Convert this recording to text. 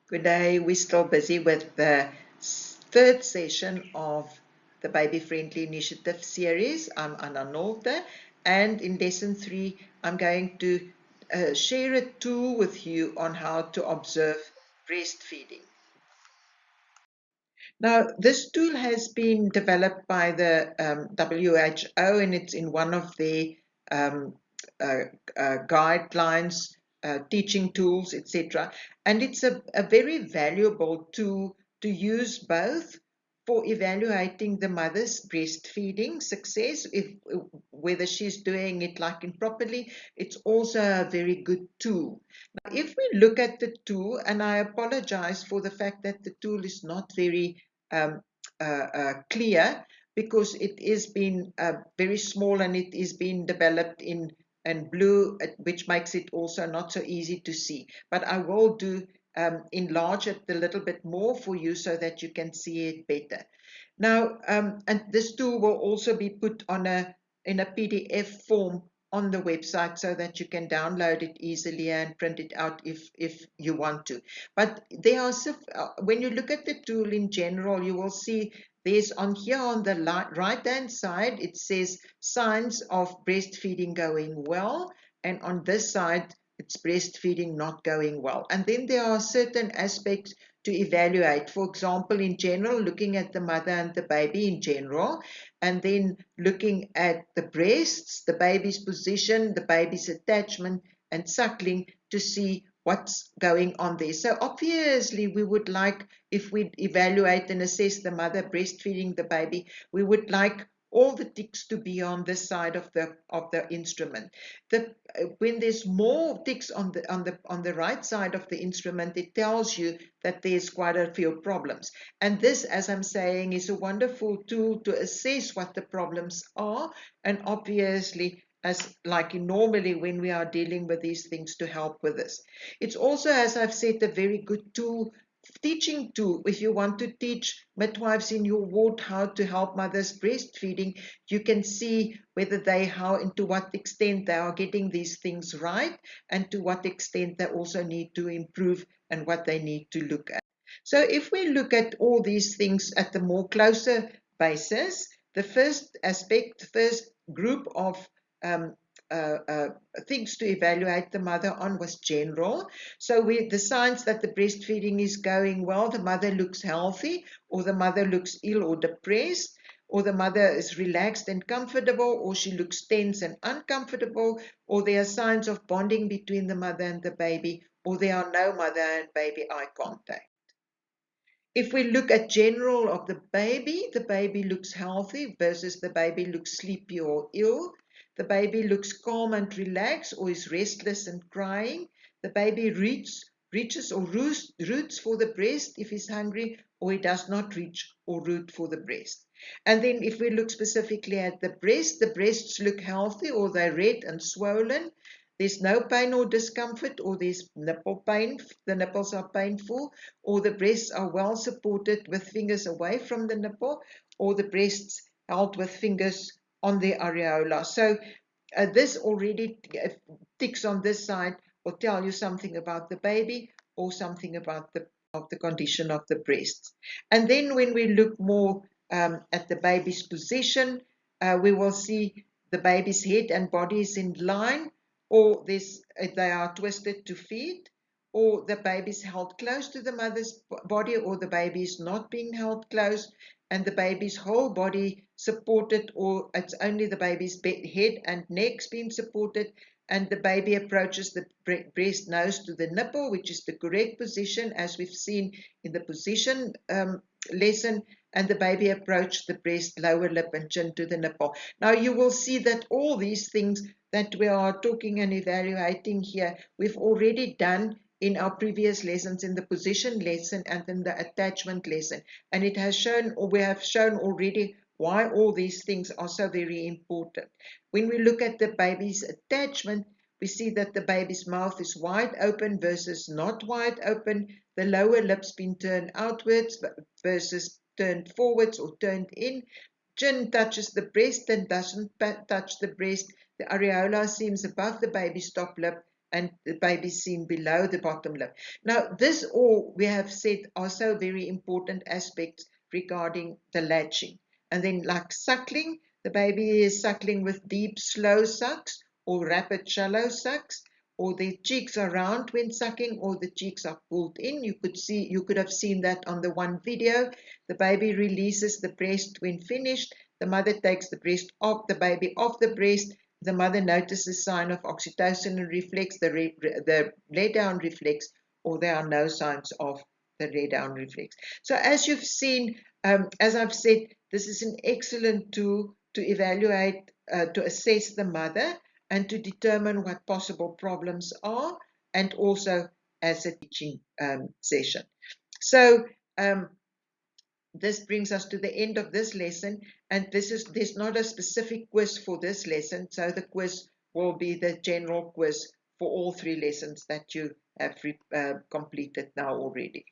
Good day. We're still busy with the third session of the Baby Friendly Initiative series. I'm Anna Nolte, and in lesson 3, I'm going to share a tool with you on how to observe breastfeeding. Now, this tool has been developed by the WHO, and it's in one of the um, guidelines, teaching tools, etc. And it's a very valuable tool to use both for evaluating the mother's breastfeeding success, if whether she's doing it like properly. It's also a very good tool. Now, if we look at the tool, and I apologize for the fact that the tool is not very um, clear, because it is been very small and it is being developed in blue, which makes it also not so easy to see. But I will do enlarge it a little bit more for you so that you can see it better. Now, and this tool will also be put on in a PDF form on the website so that you can download it easily and print it out if you want to. But there are when you look at the tool in general, you will see there's on here on the right hand side, it says signs of breastfeeding going well, and on this side it's breastfeeding not going well. And then there are certain aspects to evaluate. For example, in general, looking at the mother and the baby in general, and then looking at the breasts, the baby's position, the baby's attachment, and suckling to see what's going on there. So obviously we would like, if we evaluate and assess the mother breastfeeding the baby, we would like all the ticks to be on this side of the instrument. When there's more ticks on the right side of the instrument, it tells you that there's quite a few problems. And this, as I'm saying, is a wonderful tool to assess what the problems are, and obviously, as like normally when we are dealing with these things, to help with this. It's also, as I've said, a very good tool, teaching tool. If you want to teach midwives in your ward how to help mothers breastfeeding, you can see whether how and to what extent they are getting these things right, and to what extent they also need to improve and what they need to look at. So if we look at all these things at the more closer basis, the first aspect, first group of um, uh, uh, things to evaluate the mother on was general. So the signs that the breastfeeding is going well: the mother looks healthy, or the mother looks ill or depressed, or the mother is relaxed and comfortable, or she looks tense and uncomfortable, or there are signs of bonding between the mother and the baby, or there are no mother and baby eye contact. If we look at general of the baby looks healthy versus the baby looks sleepy or ill. The baby looks calm and relaxed, or is restless and crying. The baby reaches or roots for the breast if he's hungry, or he does not reach or root for the breast. And then if we look specifically at the breasts look healthy, or they're red and swollen. There's no pain or discomfort, or there's nipple pain, the nipples are painful, or the breasts are well supported with fingers away from the nipple, or the breasts held with fingers on the areola. So this already ticks on this side, will tell you something about the baby or something about the condition of the breasts. And then when we look more at the baby's position, we will see the baby's head and body is in line, or they are twisted to feed, or the baby is held close to the mother's body, or the baby is not being held close, and the baby's whole body supported, or it's only the baby's head and neck's being supported, and the baby approaches the breast nose to the nipple, which is the correct position, as we've seen in the position lesson, and the baby approached the breast lower lip and chin to the nipple. Now you will see that all these things that we are talking and evaluating here, we've already done in our previous lessons, in the position lesson and in the attachment lesson. And it has shown, or we have shown already, why all these things are so very important. When we look at the baby's attachment, we see that the baby's mouth is wide open versus not wide open. The lower lip's been turned outwards versus turned forwards or turned in. Chin touches the breast and doesn't touch the breast. The areola seems above the baby's top lip, and the baby seen below the bottom lip. Now, this all we have said are so very important aspects regarding the latching. And then, like suckling, the baby is suckling with deep, slow sucks or rapid, shallow sucks, or the cheeks are round when sucking, or the cheeks are pulled in. You could have seen that on the one video. The baby releases the breast when finished. The mother takes the baby off the breast. The mother notices sign of oxytocin and reflex, the lay down reflex, or there are no signs of the lay down reflex. So as you've seen, as I've said, this is an excellent tool to evaluate, to assess the mother and to determine what possible problems are, and also as a teaching session. So this brings us to the end of this lesson, and there's not a specific quiz for this lesson, so the quiz will be the general quiz for all 3 lessons that you have completed now already.